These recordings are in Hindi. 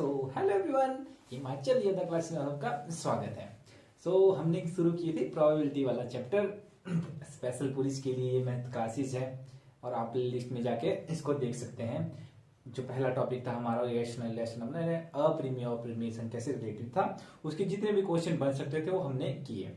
हेलो एवरीवन, हिमाचल योद्धा क्लास में आपका स्वागत है। हमने शुरू किए थे प्रोबेबिलिटी वाला चैप्टर। स्पेशल पुलिस के लिए ये मैथ क्लासेस है और आप लिस्ट में जाके इसको देख सकते हैं। जो पहला टॉपिक था हमारा रेशनल हमने अप्रीमिएशन कैसे रिलेटेड था, उसके जितने भी क्वेश्चन बन सकते थे वो हमने किए।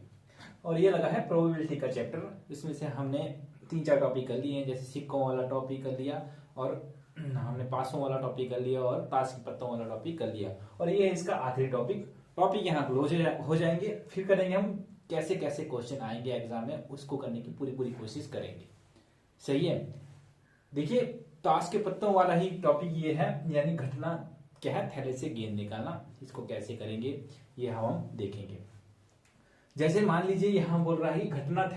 और ये लगा है प्रोबेबिलिटी का चैप्टर। इसमें से हमने 3-4 टॉपिक कर लिए हैं, जैसे सिक्कों वाला टॉपिक कर लिया और हमने पासों वाला टॉपिक कर लिया और ताश के पत्तों वाला टॉपिक कर लिया और ये है इसका आखिरी टॉपिक यहाँ क्लोज हो जाएंगे। फिर करेंगे हम कैसे कैसे क्वेश्चन आएंगे एग्जाम में, उसको करने की पूरी कोशिश करेंगे। सही है। देखिए, ताश के पत्तों वाला ही टॉपिक ये है, यानी घटना क्या है, थैले से गेंद निकालना। इसको कैसे करेंगे ये हम देखेंगे। जैसे मान लीजिए यहाँ बोल रहा है घटना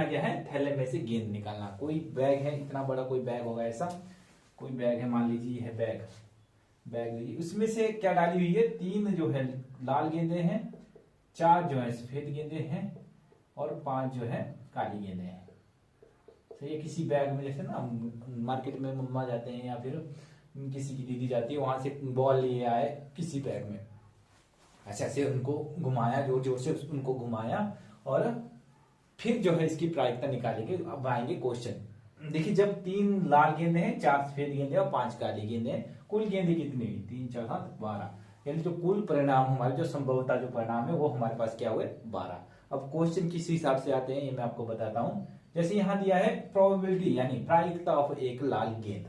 क्या है, थैले में से गेंद निकालना। कोई बैग है, इतना बड़ा कोई बैग होगा, ऐसा कोई बैग है, मान लीजिए यह बैग उसमें से क्या डाली हुई है, 3 जो है लाल गेंदे हैं, 4 जो है सफेद गेंदे हैं और 5 जो है काली गेंदे हैं। तो ये किसी बैग में, जैसे ना मार्केट में मम्मा जाते हैं या फिर किसी की दीदी जाती है, वहां से बॉल लिए आए किसी बैग में, ऐसे उनको घुमाया, जोर जोर से उनको घुमाया और फिर जो है इसकी प्रायिकता निकालेंगे। अब आएंगे क्वेश्चन। देखिए, जब 3 लाल गेंदे हैं, 4 सफेद गेंदे और 5 काली गेंदे हैं, कुल गेंदे कितनी हुई, 3 4 7 12, यानी जो कुल परिणाम हमारे, जो संभवतः जो परिणाम है वो हमारे पास क्या हुए, 12। अब क्वेश्चन किस हिसाब से आते हैं ये मैं आपको बताता हूं। जैसे यहां दिया है प्रोबेबिलिटी यानी प्रायिकता ऑफ एक लाल गेंद।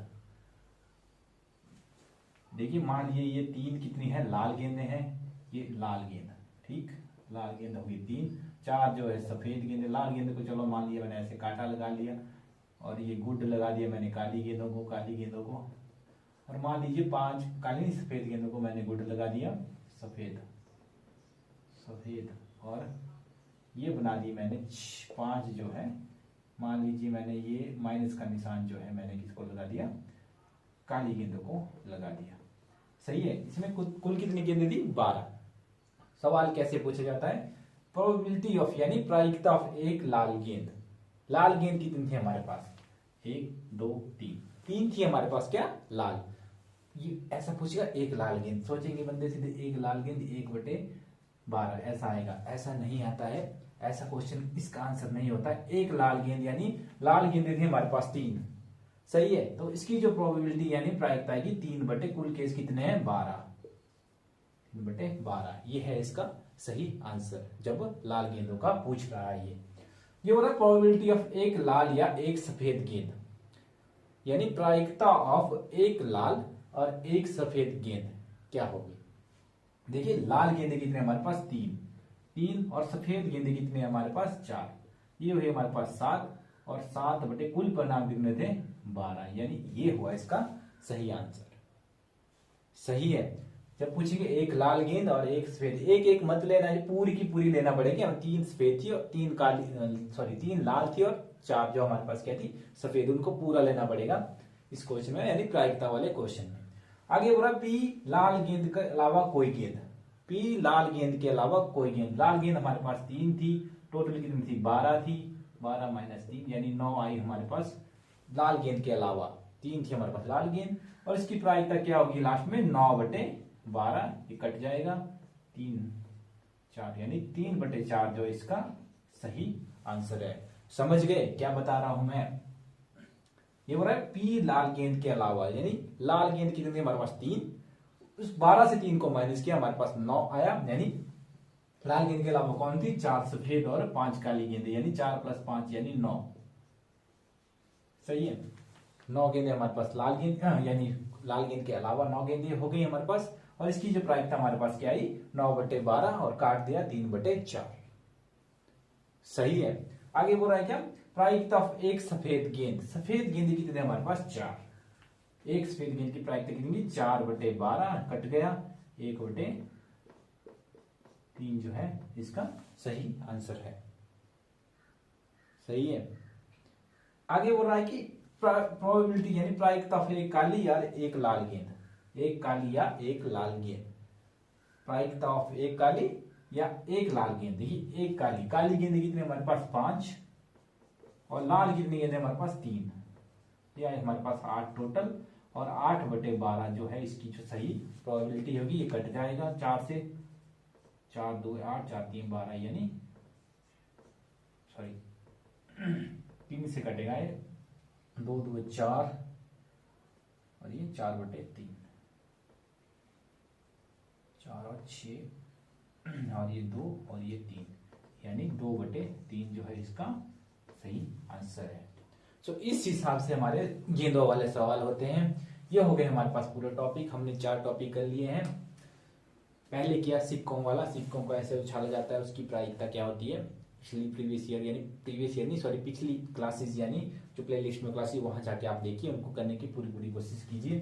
देखिए, मान लीजिए ये 3 कितनी है, लाल गेंदे हैं, ये लाल गेंद, ठीक, लाल गेंद होगी 3, 4 जो है सफेद गेंदे। लाल गेंद को चलो मान लिया मैंने, ऐसे कांटा लगा लिया और ये गुड लगा दिया मैंने काली गेंदों को, और मान लीजिए 5 काली सफेद गेंदों को मैंने गुड लगा दिया, सफेद, और ये बना दी मैंने 5 जो है, मान लीजिए मैंने ये माइनस का निशान जो है मैंने किसको लगा दिया, काली गेंदों को लगा दिया। सही है। इसमें कुल कितनी गेंदें थी, 12। सवाल कैसे पूछा जाता है, प्रोबेबिलिटी ऑफ यानी प्रायिकता ऑफ एक लाल गेंद। लाल गेंद कितनी थी हमारे पास, 1 2 3 थी हमारे पास, क्या, लाल। ये ऐसा पूछेगा एक लाल गेंद, सोचेंगे बंदे सीधे एक लाल गेंद 1/12 ऐसा आएगा, ऐसा नहीं आता है। ऐसा क्वेश्चन इसका आंसर नहीं होता है। एक लाल गेंद यानी लाल गेंदें थी हमारे पास 3। सही है। तो इसकी जो प्रोबेबिलिटी यानी प्रायिकता आएगी 3 कुल केस कितने हैं, 12, 3/12। ये है इसका सही आंसर जब लाल गेंदों का पूछ रहा है। ये हो रहा है प्रोबेबिलिटी ऑफ एक लाल या एक सफेद गेंद, यानी प्रायिकता ऑफ एक लाल और एक सफेद गेंद क्या होगी। देखिए, लाल गेंदे कितने हमारे पास, 3 और सफेद गेंदे कितने हमारे पास, 4। ये हुए हमारे पास 7 और 7 कुल परिणाम कितने थे, 12, यानी ये हुआ इसका सही आंसर। सही है। जब पूछेंगे एक लाल गेंद और एक सफेद, एक मत लेना, पूरी की पूरी लेना पड़ेगी। हम 3 सफेद थी और 3 लाल थी और 4 जो हमारे पास क्या थी, सफेद, उनको पूरा लेना पड़ेगा इस क्वेश्चन में, यानी प्रायिकता वाले क्वेश्चन में। आगे बोला पी लाल गेंद के अलावा कोई गेंद, पी लाल गेंद के अलावा कोई गेंद। लाल गेंद हमारे पास 3 थी, टोटल कितनी थी, 12 थी, 12 - 3 यानी 9 आई हमारे पास। लाल गेंद के अलावा 3 थी हमारे पास लाल गेंद, और इसकी प्रायिकता क्या होगी लास्ट में, 9/12, ये कट जाएगा, 3 4 यानी 3/4 जो इसका सही आंसर है। समझ गए क्या बता रहा हूं मैं। ये बोल रहा है पी लाल गेंद के अलावा, यानी लाल गेंद कितनी थी हमारे पास, 3, उस 12 से 3 को माइनस किया, हमारे पास 9 आया, यानी लाल गेंद के अलावा कौन थी, 4 सफेद और 5 काली गेंदे, यानी 4 + 5 यानी 9। सही है। 9 गेंदे हमारे पास लाल गेंद, यानी लाल गेंद के अलावा 9 गेंदे हो गई हमारे पास, और इसकी जो प्रायिकता हमारे पास क्या आई, 9/12 और काट दिया 3/4। सही है। आगे बोल रहा है क्या, प्रायिकता ऑफ एक सफेद गेंद। सफेद गेंद कितने हमारे पास, 4। एक सफेद गेंद की प्रायिकता कितनी, 4/12, कट गया, 1/3 जो है इसका सही आंसर है। सही है। आगे बोल रहा है कि प्रोबेबिलिटी यानी प्रायिकता ऑफ एक काली या एक लाल गेंद, एक काली या एक लाल गेंद। प्रायिकता ऑफ एक काली या एक लाल गेंद। देखिए, एक काली गेंद कितने हमारे पास, 5, और लाल कितनी गेंद हमारे पास, 3, ये हमारे पास 8 टोटल, और 8/12 जो है इसकी जो सही प्रोबेबिलिटी होगी, ये कट जाएगा 4 से, 4 2 8 4 3 12, यानी सॉरी 3 से कटेगा ये, 2 2 4 और ये 4/3, 4 और 6 और ये 2 और ये 3, यानी 2/3 जो है इसका सही आंसर है। तो इस हिसाब से हमारे गेंदों वाले सवाल होते हैं। ये हो गए हमारे पास पूरा टॉपिक, हमने 4 टॉपिक कर लिए हैं। पहले किया सिक्कों वाला, सिक्कों को ऐसे उछाला जाता है, उसकी प्रायिकता क्या होती है, प्रीवियस ईयर नहीं सॉरी पिछली क्लासेस यानी जो प्लेलिस्ट में क्लासेस वहां जाके आप देखिए, उनको करने की पूरी कोशिश कीजिए।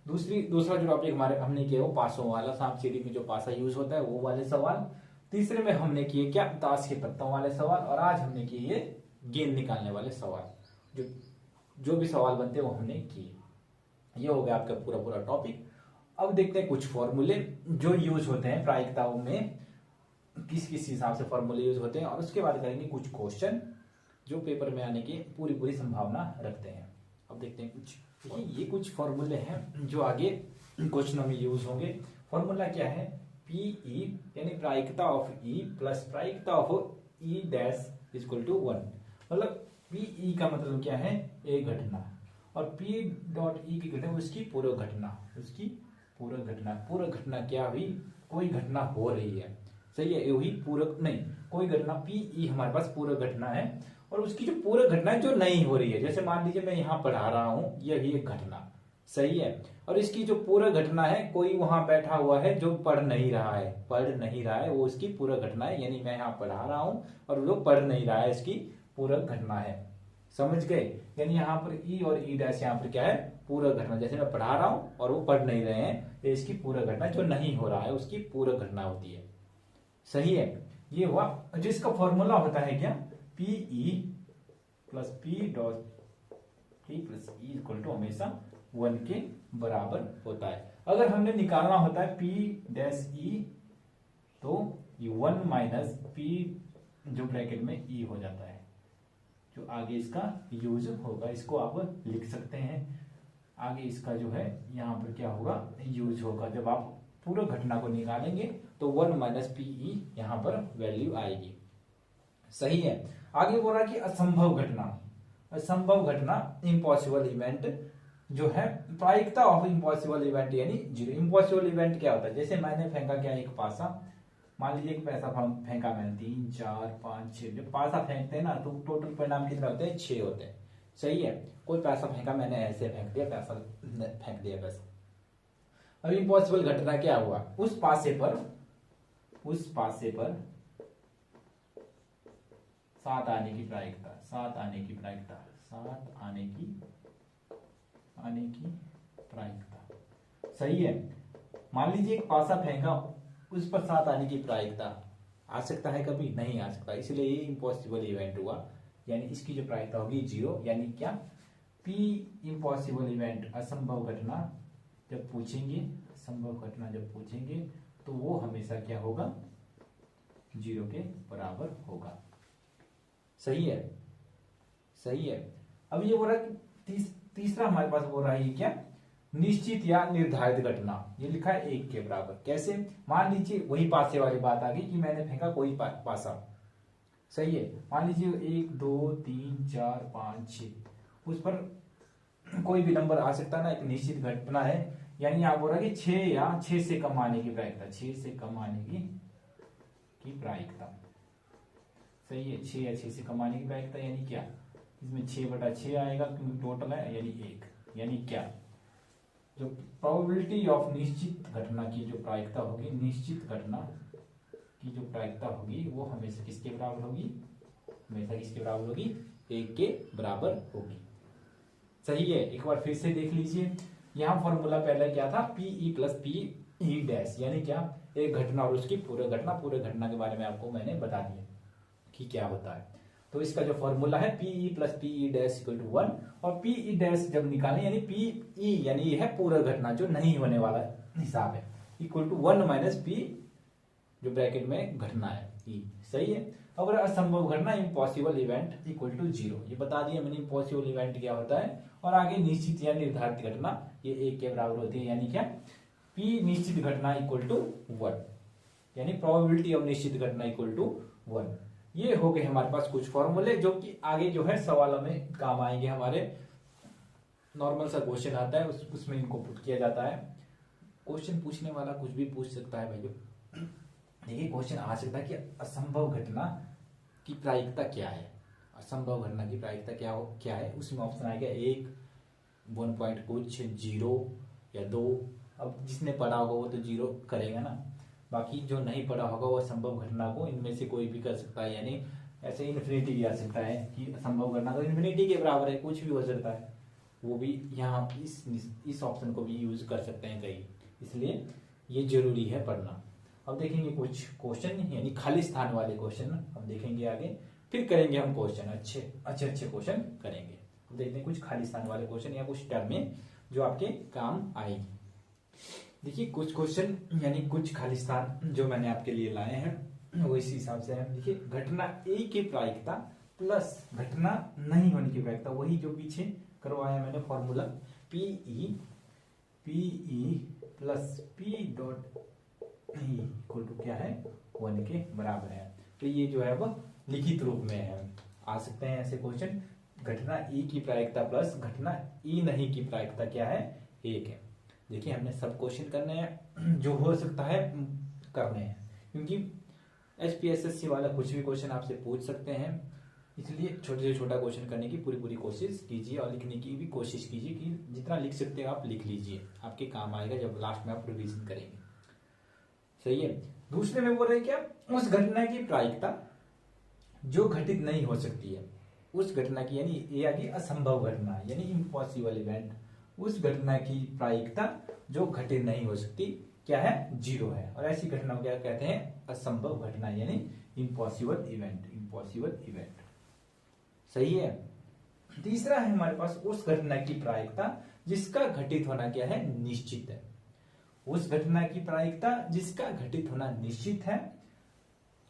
दूसरा जो टॉपिक हमारे हमने किया वो पासों वाला, सांप सीढ़ी में जो पासा यूज होता है वो वाले सवाल। तीसरे में हमने किए क्या, ताश के पत्तों वाले सवाल, और आज हमने किए ये गेंद निकालने वाले सवाल। जो भी सवाल बनते हैं वो हमने किए। ये हो गया आपका पूरा टॉपिक। अब देखते हैं कुछ फॉर्मूले जो यूज होते हैं प्रायिकताओं में, किस हिसाब से फॉर्मूले यूज होते हैं, और उसके बाद करेंगे कुछ क्वेश्चन जो पेपर में आने की पूरी संभावना रखते हैं। अब देखते हैं कुछ, ये कुछ फॉर्मूले हैं जो आगे क्वेश्चनों में यूज होंगे। फॉर्मूला क्या है, पीई यानी प्रायिकता ऑफ ई प्लस प्रायिकता of E dash equal to 1। मतलब पीई का मतलब क्या है, एक घटना, और पी डॉट ई की घटना उसकी पूर्व घटना क्या हुई, कोई घटना हो रही है, सही है, ये हुई पूरक नहीं, कोई घटना पीई हमारे पास पूरक घटना है, और उसकी जो पूरक घटना है जो नहीं हो रही है, जैसे मान लीजिए मैं यहाँ पढ़ा रहा हूँ, यही एक घटना, सही है, और इसकी जो पूरक घटना है, कोई वहां बैठा हुआ है जो पढ़ नहीं रहा है, वो उसकी पूरक घटना है, यानी मैं यहाँ पढ़ा रहा हूँ और वो पढ़ नहीं रहा है, इसकी पूरक घटना है। समझ गए, यानी यहाँ पर ई और ई डैश यहाँ पर क्या है, पूरक घटना, जैसे मैं पढ़ा रहा हूँ और वो पढ़ नहीं रहे हैं, ये इसकी पूरक घटना, जो नहीं हो रहा है उसकी पूरक घटना होती है, सही है। ये हुआ, जिसका फॉर्मूला होता है क्या, PE plus P dot E plus E equal to हमेशा 1 के बराबर होता है। अगर हमने निकालना होता है पी डैश ई, तो ये 1 माइनस पी जो ब्रैकेट में ई हो जाता है, जो आगे इसका यूज होगा, इसको आप लिख सकते हैं। आगे इसका जो है यहाँ पर क्या होगा, यूज होगा, जब आप पूरा घटना को निकालेंगे तो 1 माइनस पीई यहाँ पर वैल्यू आएगी, सही है। आगे बोल रहा कि असंभव घटना इम्पॉसिबल इवेंट जो है, प्रायिकता ऑफ इम्पॉसिबल इवेंट यानी 0। इम्पॉसिबल इवेंट क्या होता है, जैसे मैंने फेंका क्या, एक पासा, मान लीजिए एक पैसा फेंका मैंने, 3 4 5 6, जब पासा फेंकते हैं ना तो टोटल परिणाम कितने होते हैं, 6 होते हैं, सही है। कोई पैसा फेंका मैंने, ऐसे फेंक दिया पैसा। अब इम्पॉसिबल घटना क्या हुआ, उस पासे पर 7 आने की प्रायिकता, सही है। मान लीजिए एक पासा फेंका, उस पर 7 आने की प्रायिकता आ सकता है, कभी नहीं आ सकता, इसलिए ये इम्पॉसिबल इवेंट हुआ, यानी इसकी जो प्रायिकता होगी 0, यानी क्या, पी इम्पॉसिबल इवेंट असंभव घटना जब पूछेंगे तो वो हमेशा क्या होगा, 0 के बराबर होगा, सही है। अब ये बोल रहा है तीसरा हमारे पास बोल रहा है, ये क्या, निश्चित या निर्धारित घटना, ये लिखा है 1 के बराबर। कैसे, मान लीजिए वही पासे वाली बात आ गई कि मैंने फेंका कोई पासा, सही है, मान लीजिए 1 2 3 4 5 6, उस पर कोई भी नंबर आ सकता है ना, एक निश्चित घटना है, यानी आप बोल रहा है कि 6 या 6 से कम आने की प्रायिकता, 6 से कम आने की प्रायिकता, सही है, 6 या 6 से कम आने की प्रायिकता, यानी क्या, इसमें 6/6 आएगा क्योंकि टोटल है, यानी 1, यानी क्या, जो प्रोबेबिलिटी ऑफ निश्चित घटना की जो प्रायिकता होगी, निश्चित घटना की जो प्रायिकता होगी वो हमेशा किसके बराबर होगी, 1 के बराबर होगी, सही है। एक बार फिर से देख लीजिए, यहाँ फॉर्मूला पहले क्या था, पीई प्लस पीई डैश, यानी क्या, एक घटना और उसकी पूरे घटना के बारे में आपको मैंने बता दिया कि क्या होता है। तो इसका जो फॉर्मूला है PE plus PE dash equal to 1, और पीई डैश जब निकालें, यानी पीई यानी ये है पूरा घटना जो नहीं होने वाला हिसाब है, इक्वल टू 1 माइनस पी जो ब्रैकेट में घटना है ई, सही है। अगर असंभव घटना इम्पॉसिबल इवेंट इक्वल टू 0, ये बता दिया मैंने इम्पॉसिबल इवेंट क्या होता है। और आगे निश्चित या निर्धारित घटना ये 1 के बराबर होती है, यानी क्या P निश्चित घटना इक्वल टू 1, यानी प्रोबेबिलिटी ऑफ निश्चित घटना इक्वल टू 1। ये हो गए हमारे पास कुछ फॉर्मूले जो कि आगे जो है सवालों में काम आएंगे। हमारे नॉर्मल सा क्वेश्चन आता है उसमें इनको पुट किया जाता है। क्वेश्चन पूछने वाला कुछ भी पूछ सकता है भाइयों। देखिए क्वेश्चन आ सकता है कि असंभव घटना की प्रायिकता क्या है। असंभव घटना की प्रायिकता क्या है, उसमें ऑप्शन आएगा 1, 1 पॉइंट कुछ, 0 या 2। अब जिसने पढ़ा होगा वो तो 0 करेगा ना, बाकी जो नहीं पढ़ा होगा वो असंभव घटना को इनमें से कोई भी कर सकता है। यानी ऐसे इन्फिनिटी भी आ सकता है कि असंभव घटना तो इन्फिनिटी के बराबर है, कुछ भी हो सकता है, वो भी यहाँ इस ऑप्शन को भी यूज कर सकते हैं कई, इसलिए ये जरूरी है पढ़ना। अब देखेंगे कुछ क्वेश्चन, यानी खाली स्थान वाले क्वेश्चन हम देखेंगे आगे, फिर करेंगे हम क्वेश्चन अच्छे क्वेश्चन करेंगे। अब देखते हैं कुछ खाली स्थान वाले क्वेश्चन या कुछ टर्में जो आपके काम आएगी। देखिए कुछ क्वेश्चन यानी कुछ खाली स्थान जो मैंने आपके लिए लाए हैं वो इस हिसाब से है। देखिए घटना ए की प्रायिकता प्लस घटना नहीं होने की प्रायिकता, वही जो पीछे करवाया मैंने formula PE plus P dot equal to क्या है 1 के बराबर है। तो ये जो है वो लिखित रूप में है, आ सकते हैं ऐसे क्वेश्चन। घटना ई की प्रायिकता प्लस घटना ई नहीं की प्रायिकता क्या है 1 है। देखिए हमने सब क्वेश्चन करने हैं, जो हो सकता है करने हैं, क्योंकि एचपीएसएससी वाला कुछ भी क्वेश्चन आपसे पूछ सकते हैं, इसलिए छोटे से छोटा क्वेश्चन करने की पूरी कोशिश कीजिए और लिखने की भी कोशिश कीजिए कि जितना लिख सकते हैं आप लिख लीजिए, आपके काम आएगा जब लास्ट में आप रिवीजन करेंगे। सही है। दूसरे में बोल रहे क्या, उस घटना की प्रायिकता जो घटित नहीं हो सकती है, उस घटना की, यानी ये आ गई असंभव घटना यानी इम्पॉसिबल इवेंट, उस घटना की प्रायिकता जो घटित नहीं हो सकती क्या है 0 है। और ऐसी घटना को क्या कहते हैं असंभव घटना यानी इम्पॉसिबल इवेंट। सही है। तीसरा है हमारे पास उस घटना की प्रायिकता जिसका घटित होना क्या है निश्चित है। उस घटना की प्रायिकता जिसका घटित होना निश्चित है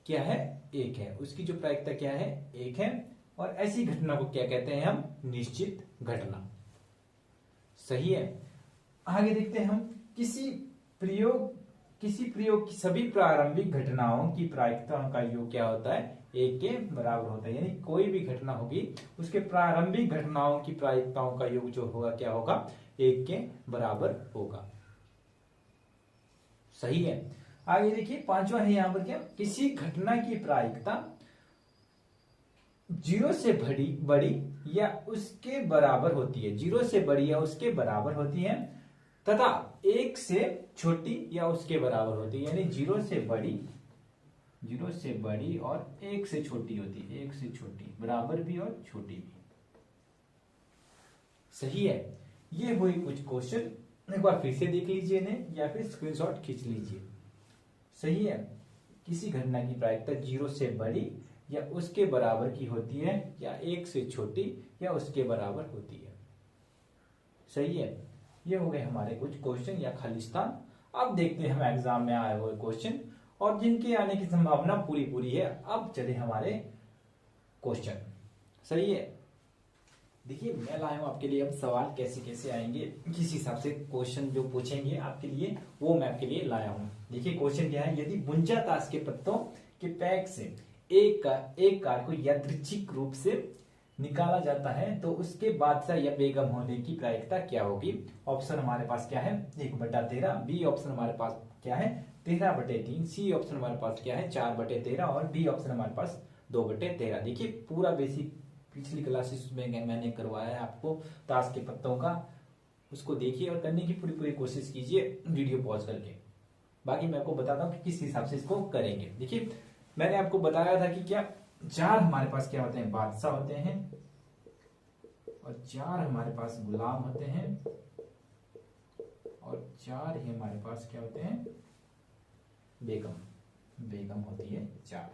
क्या है 1 है, उसकी जो प्रायिकता क्या है 1 है। और ऐसी घटना को क्या कहते हैं हम निश्चित घटना। सही है। आगे देखते हैं हम किसी प्रयोग की सभी प्रारंभिक घटनाओं की प्रायिकताओं का योग क्या होता है 1 के बराबर होता है। यानी कोई भी घटना होगी उसके प्रारंभिक घटनाओं की प्रायिकताओं का योग जो होगा क्या होगा 1 के बराबर होगा। सही है। आगे देखिए पांचवा है यहां पर क्या, किसी घटना की प्रायिकता 0 से बड़ी या उसके बराबर होती है, 0 से बड़ी या उसके बराबर होती है तथा 1 से छोटी या उसके बराबर होती है। यानी 0 से बड़ी और 1 से छोटी होती है, 1 से छोटी, बराबर भी और छोटी भी। सही है। ये हुई कुछ क्वेश्चन, एक बार फिर से देख लीजिए इन्हें या फिर स्क्रीनशॉट खींच लीजिए। सही है। किसी घटना की प्रायिकता 0 से बड़ी या उसके बराबर की होती है या 1 से छोटी या उसके बराबर होती है। सही है। ये हो गए हमारे कुछ क्वेश्चन या खाली स्थान। अब देखते हैं हम एग्जाम में आए हुए क्वेश्चन और जिनके आने की संभावना पूरी है। अब चले हमारे क्वेश्चन। सही है। देखिए मैं लाया हूं आपके लिए अब सवाल कैसे आएंगे, किस हिसाब से क्वेश्चन जो पूछेंगे आपके लिए वो मैं आपके लिए लाया हूं। देखिए क्वेश्चन क्या है, यदि बुंजा ताश के पत्तों के पैक से एक कार को यादृच्छिक रूप से निकाला जाता है तो उसके बादशाह या बेगम होने की प्रायिकता क्या होगी। ऑप्शन हमारे पास क्या है 1/13, बी ऑप्शन हमारे पास क्या है 13/3, सी ऑप्शन हमारे पास क्या है 4/13 और डी ऑप्शन हमारे पास 2/13। देखिए पूरा बेसिक पिछली क्लासेस में मैंने करवाया है आपको ताश के पत्तों का, उसको देखिए और करने की पूरी कोशिश कीजिए वीडियो पॉज करके। बाकी मैं आपको बताता हूँ कि किस हिसाब से इसको करेंगे। देखिए मैंने आपको बताया था कि क्या 4 हमारे पास क्या होते हैं बादशाह होते हैं और 4 हमारे पास गुलाम होते हैं और 4 ही हमारे पास क्या होते हैं बेगम होती है 4।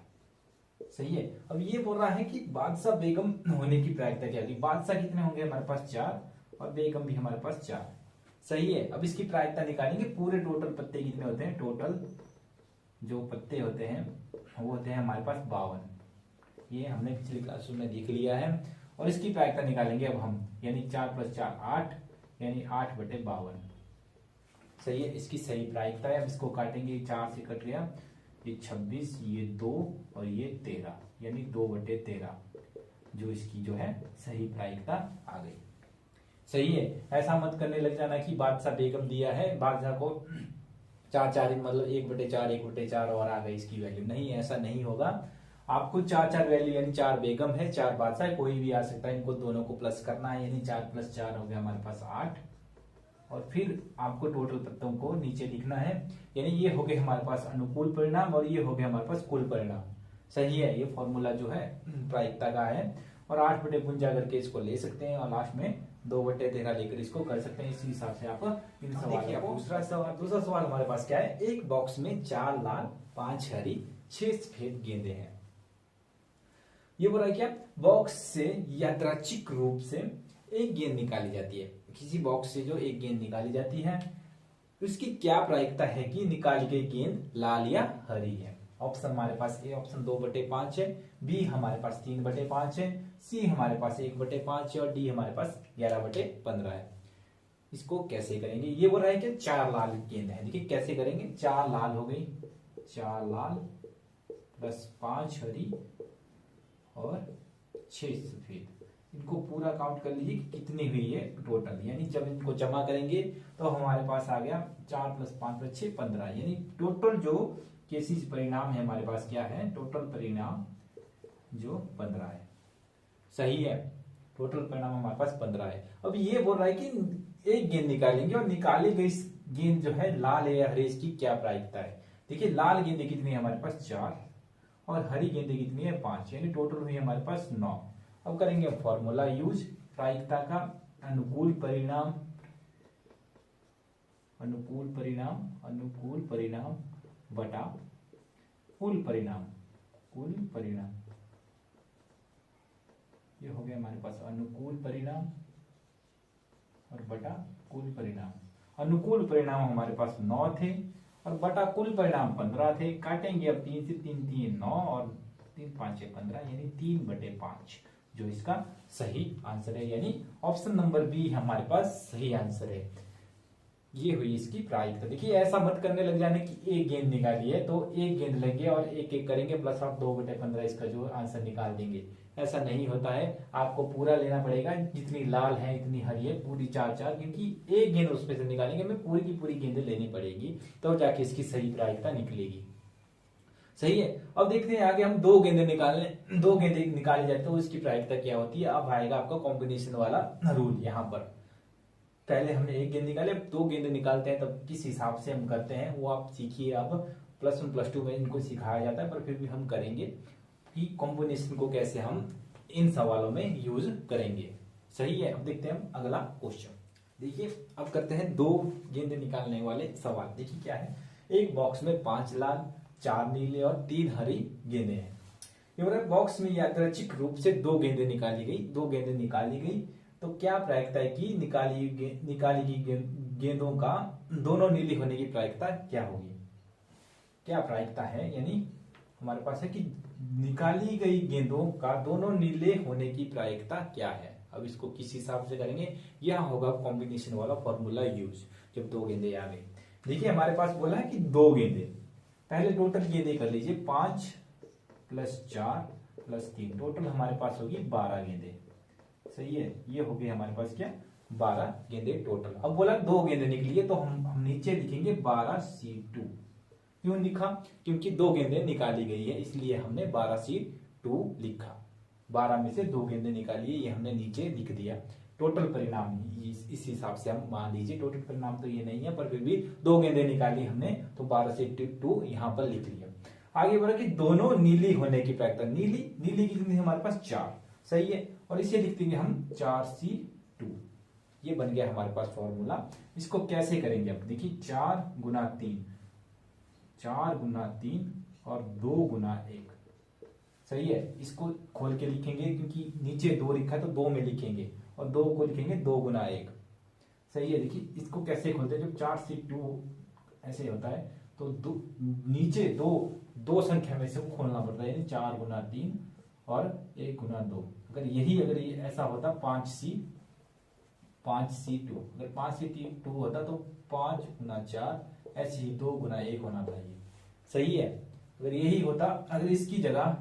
सही है। अब ये बोल रहा है कि बादशाह बेगम होने की प्रायिकता क्या होगी। बादशाह कितने होंगे हमारे पास 4 और बेगम भी हमारे पास 4। सही है। अब इसकी प्रायिकता निकालेंगे, पूरे टोटल पत्ते कितने होते हैं, टोटल जो पत्ते होते हैं वो होते हैं हमारे पास 52। ये हमने पिछली क्लास में देख लिया है। और इसकी प्रायिकता निकालेंगे अब हम, यानी 4 + 4 8, यानी 8/52। सही है, इसकी सही प्रायिकता है। अब इसको काटेंगे, 4 से कट गया, ये 26, ये 2 और ये 13, यानी 2/13 जो इसकी जो है सही प्रायिकता आ गई। सही है, ऐसा मत करने लग जाना कि बादशाह बेगम दिया है, बादशाह को 4 मतलब 1/4 1/4 और आ गई इसकी वैल्यू। नहीं, ऐसा नहीं होगा। आपको 4 वैल्यू, यानी 4 बेगम है, 4 बादशाह है, कोई भी आ सकता है, इनको दोनों को प्लस करना है, यानी 4 + 4 हो गया हमारे पास 8। और फिर आपको टोटल पत्तों को नीचे लिखना है, यानी ये हो गए हमारे पास अनुकूल परिणाम और ये हो गए हमारे पास कुल परिणाम। सही है, ये फॉर्मूला जो है प्रायिकता का है। और 8/52 करके इसको ले सकते हैं और लास्ट में 2/13 लेकर इसको कर सकते हैं। इसी हिसाब से आप इन सवालों को। दूसरा सवाल हमारे पास क्या है, एक बॉक्स में 4 लाल 5 हरी 6 सफेद गेंदे हैं। ये बोला क्या, बॉक्स से यादृच्छिक रूप से एक गेंद निकाली जाती है। किसी बॉक्स से जो एक गेंद निकाली जाती है, उसकी क्या प्रायिकता है कि निकाली गई गेंद लाल या हरी है। ऑप्शन हमारे पास ए ऑप्शन 2/5 है, बी हमारे पास 3/5 है, सी हमारे पास 1/5 है और डी हमारे पास 11/15 है। इसको कैसे करेंगे, ये बोल रहा है कि 4 लाल गेंद है। देखिए कैसे करेंगे, 4 लाल हो गई, 4 लाल + 5 हरी और 6 सफेद। इनको पूरा काउंट कर लीजिए कि कितनी हुई है टोटल, यानी जब इनको जमा करेंगे तो हमारे पास आ गया 4 + 5 + 6 15, यानी टोटल जो केसेस परिणाम है हमारे पास क्या है, टोटल परिणाम जो 15 है। सही है, टोटल परिणाम हमारे पास 15 है। अब ये बोल रहा है कि एक गेंद निकालेंगे और निकाली गई गेंद जो है लाल या हरी, इसकी क्या प्रायिकता है। देखिए लाल गेंदे कितनी है हमारे पास 4 और हरी गेंदे कितनी है 5, यानी टोटल हुई हमारे पास 9। अब करेंगे फॉर्मूला यूज प्रायिकता का, अनुकूल परिणाम बटा कुल परिणाम, ये हो गया हमारे पास अनुकूल परिणाम और बटा कुल परिणाम। अनुकूल परिणाम हमारे पास 9 थे और बटा कुल परिणाम 15 थे। काटेंगे अब 3 से, 3 3 9 और 3 5 15, यानी 3/5 जो इसका सही आंसर है, यानी ऑप्शन नंबर बी हमारे पास सही आंसर है। ये हुई इसकी प्रायिकता। देखिए ऐसा मत करने लग जाने कि एक गेंद निकाली है तो एक गेंद लेंगे और एक एक करेंगे प्लस आप 2/15 इसका जो आंसर निकाल देंगे। ऐसा नहीं होता है, आपको पूरा लेना पड़ेगा, जितनी लाल है इतनी हरी है, पूरी 4 क्योंकि एक गेंद उसमें से निकालेंगे, हमें पूरी की पूरी गेंदें लेनी पड़ेगी, तो जाके इसकी सही प्रायिकता निकलेगी। सही है, अब देखते हैं आगे हम 2 गेंदें निकाली जाती है तो इसकी प्रायिकता क्या होती है। अब आएगा आपका कॉम्बिनेशन वाला रूल। यहाँ पर पहले हमने एक गेंद निकाले, 2 गेंदें निकालते हैं तब किस हिसाब से हम करते हैं वो आप सीखिए। अब +1 +2 में इनको सिखाया जाता है, पर फिर भी हम करेंगे कि कॉम्बिनेशन को कैसे हम इन सवालों में यूज करेंगे। सही है, अब देखते हैं हम अगला क्वेश्चन। देखिए अब करते हैं 2 गेंदें निकालने वाले सवाल। देखिए क्या है, एक बॉक्स में 5 लाल 4 नीले और 3 हरी गेंदें हैं। बॉक्स में यादृच्छिक रूप से 2 गेंदें निकाली गई, तो क्या प्रायिकता है कि निकाली गई गेंदों का दोनों नीली होने की प्रायिकता क्या होगी। क्या प्रायिकता है, यानी हमारे पास है कि निकाली गई गेंदों का दोनों नीले होने की प्रायिकता क्या है। अब इसको किस हिसाब से करेंगे, यह होगा कॉम्बिनेशन वाला फॉर्मूला यूज। जब 2 गेंदें आ गई, देखिए हमारे पास बोला है कि 2 गेंदें, पहले टोटल गेंदें कर लीजिए, 5 + 4 + 3, टोटल हमारे पास होगी 12 गेंदें। सही है, ये हो गई हमारे पास क्या 12 गेंदें टोटल। अब बोला 2 गेंदें निकली है तो हम नीचे लिखेंगे 12C2। क्यों लिखा, क्योंकि 2 गेंदें निकाली गई है इसलिए हमने 12C2 लिखा। 12 में से 2 गेंदें निकाली है, ये हमने नीचे लिख दिया। टोटल परिणाम इस हिसाब से हम मान लीजिए, टोटल परिणाम तो ये नहीं है पर फिर भी 2 गेंदें निकाली हमने तो 12C2 यहाँ पर लिख लिया। आगे बोला कि दोनों नीली होने की प्रायिकता, नीली कितनी हमारे पास 4। सही है, और इसे लिख देंगे हम 4C2। ये बन गया हमारे पास फॉर्मूला। इसको कैसे करेंगे, अब देखिए 4 × 3 और 2 × 1। सही है, इसको खोल के लिखेंगे क्योंकि नीचे 2 लिखा है तो 2 में लिखेंगे और 2 को लिखेंगे 2 × 1। सही है, देखिए इसको कैसे खोलते हैं, जब 4C2 ऐसे होता है तो नीचे दो संख्या में से वो खोलना पड़ता है, यानी 4 गुना 3 और 1 गुना 2। अगर ये ऐसा होता 5C 2, अगर 5C 2 होता तो 5 गुना 4, ऐसे ही 2 गुना 1 होना चाहिए। सही है। अगर यही होता, अगर इसकी जगह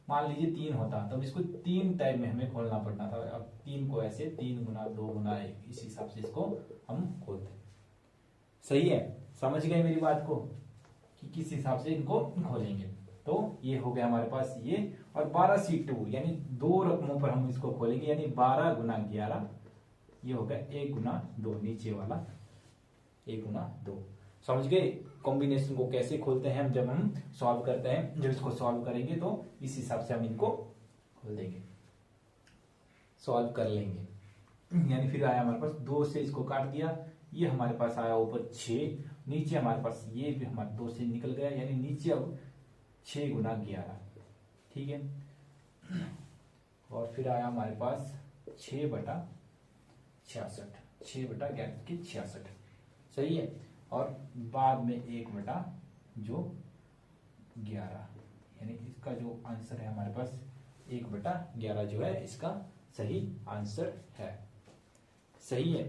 मान लीजिए 3 होता तब इसको 3 टाइप में हमें खोलना पड़ना था। अब 3 को ऐसे 3 गुना 2 गुना 1, इस हिसाब से इसको हम खोलते। सही है, समझ गए मेरी बात को कि किस हिसाब से इनको खोलेंगे। तो ये हो गया हमारे पास ये, और 12C2 यानी 2 रकमों पर हम इसको खोलेंगे, यानी 12 गुना 11, ये हो गया 1 गुना 2, नीचे वाला 1 गुना 2। समझ गए कॉम्बिनेशन को कैसे खोलते हैं हम, जब हम सॉल्व करते हैं, जब इसको सॉल्व करेंगे तो इस हिसाब से हम इनको खोल देंगे, सॉल्व कर लेंगे। यानी फिर आया हमारे पास 2 से इसको काट दिया, ये हमारे पास आया ऊपर 6, नीचे हमारे पास ये भी हमारे 2 से निकल गया, यानी नीचे अब 6 गुना 11। ठीक है, और फिर आया हमारे पास 6 बटा 66, 6 बटा 11 की 66। सही है, और बाद में 1 बटा जो 11, यानी इसका जो आंसर है हमारे पास 1 बटा 11 जो है इसका सही आंसर है। सही है।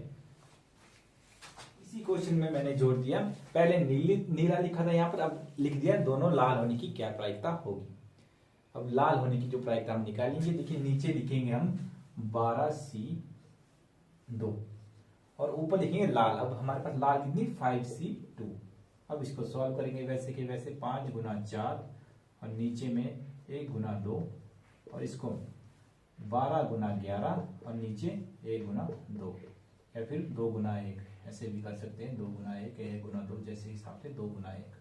इसी क्वेश्चन में मैंने जोड़ दिया, पहले नीला लिखा था यहाँ पर, अब लिख दिया दोनों लाल होने की क्या प्रायिकता होगी। अब लाल होने की जो प्रायिकता हम निकालेंगे, देखिए नीचे लिखेंगे हम 12C2 और ऊपर लिखेंगे लाल। अब हमारे पास लाल कितनी 5C2। अब इसको सॉल्व करेंगे वैसे के वैसे, 5 गुना 4 और नीचे में 1 गुना 2, और इसको 12 गुना 11 और नीचे 1 गुना 2, या फिर 2 गुना 1, ऐसे भी कर सकते हैं। 2 गुना 1, 1 गुना 2, जैसे हिसाब से 2 गुना 1,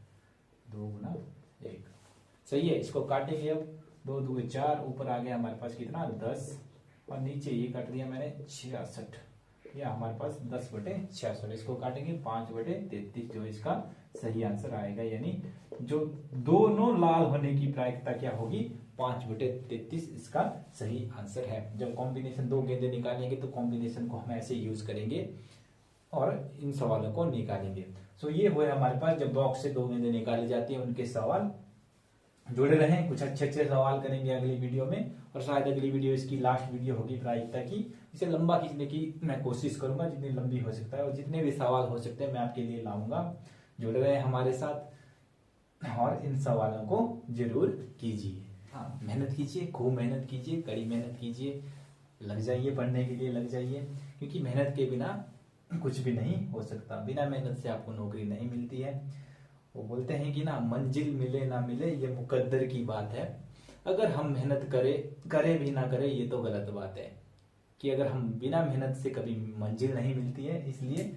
2 गुना 1। सही है, इसको काटेंगे अब, 2 2 4, ऊपर आ गया हमारे पास कितना 10, और नीचे ये काट दिया मैंने 66, या हमारे पास 10 बटे 66। इसको काटेंगे 5 बटे 33, जो इसका सही आंसर आएगा। यानी जो दोनों लाल होने की प्रायिकता क्या होगी 5 बटे 33, इसका सही आंसर है। जब कॉम्बिनेशन 2 गेंदे निकालेंगे तो कॉम्बिनेशन को हम ऐसे यूज करेंगे और इन सवालों को निकालेंगे। सो ये हुए हमारे पास, जब बॉक्स से 2 गेंदे निकाली जाती है उनके सवाल। जुड़े रहें, कुछ अच्छे सवाल करेंगे अगली वीडियो में, और शायद अगली वीडियो इसकी लास्ट वीडियो होगी प्रायिकता की। इसे लंबा खींचने की मैं कोशिश करूंगा, जितनी लंबी हो सकता है, और जितने भी सवाल हो सकते हैं मैं आपके लिए लाऊंगा। जुड़े रहें हमारे साथ और इन सवालों को जरूर कीजिए। हाँ, मेहनत कीजिए, खूब मेहनत कीजिए, कड़ी मेहनत कीजिए, लग जाइए पढ़ने के लिए, लग जाइए, क्योंकि मेहनत के बिना कुछ भी नहीं हो सकता। बिना मेहनत से आपको नौकरी नहीं मिलती है। वो बोलते हैं कि ना, मंजिल मिले ना मिले ये मुकद्दर की बात है। अगर हम मेहनत करे भी ना करे ये तो गलत बात है, कि अगर हम बिना मेहनत से कभी मंजिल नहीं मिलती है। इसलिए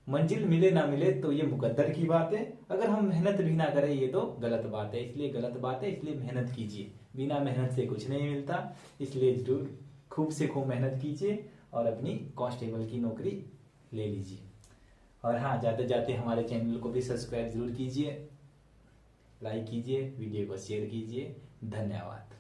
मंजिल मिले ना मिले तो ये मुकद्दर की बात है, अगर हम मेहनत भी ना करें ये तो गलत बात है। इसलिए गलत बात है, इसलिए मेहनत कीजिए, बिना मेहनत से कुछ नहीं मिलता। इसलिए जरूर खूब से खूब मेहनत कीजिए और अपनी कांस्टेबल की नौकरी ले लीजिए। और हाँ, जाते जाते हमारे चैनल को भी सब्सक्राइब जरूर कीजिए, लाइक कीजिए, वीडियो को शेयर कीजिए। धन्यवाद।